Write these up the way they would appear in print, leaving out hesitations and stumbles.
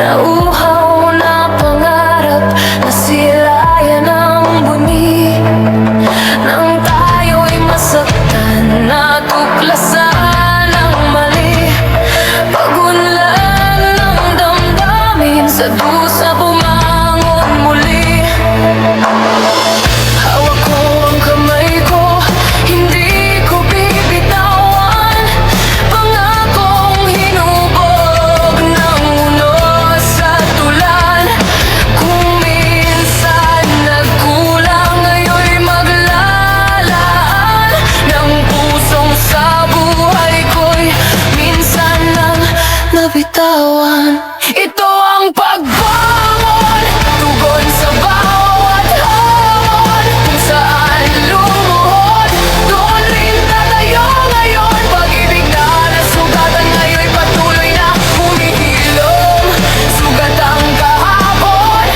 nauhaw na pangarap, nasilayan ang buni. Nang tayo'y masaktan, natuklasan ang mali. Pagunlan ng damdamin, sa dusa bumangon muli. Hawak ko ang kamay ko, hindi ko bibitawan. Pangakong hinubog ng unos sa tulan. Kung minsan nagkulang, ngayon'y maglalaan ng pusong sa buhay ko'y minsan lang nabitawan. Ito ang pagbangon, tugon sa bawat hamon. Kung saan lumuhod, doon rin tatayo ngayon. Pag-ibig na nasugatan, ngayon'y patuloy na humihilom. Sugat ang kahapon,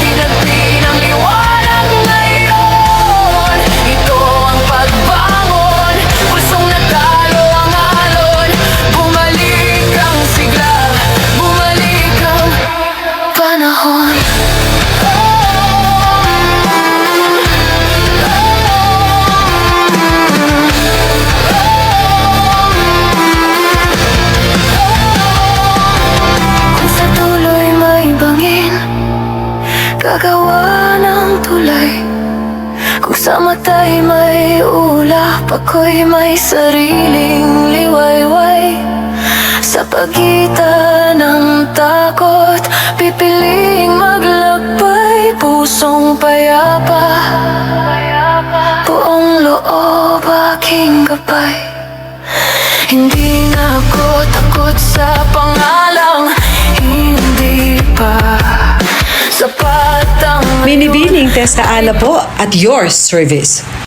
tinagpi ng liwanag ngayon. Ito ang pagbangon, pusong natalo ang alon. Bumalik ang sigla, bumalik ang panahon. Kung sa tuloy may bangin, gagawa ng tulay. Kung sa mata'y may ulap, ako'y may sariling liwayway. Sa pagitan ng takot, pipiliing maglakbay. Pusong payapa, buong loob aking gabay. Hindi na ako takot sa pangalang hindi pa sapat ang Binibining Tessa Ana po at your service.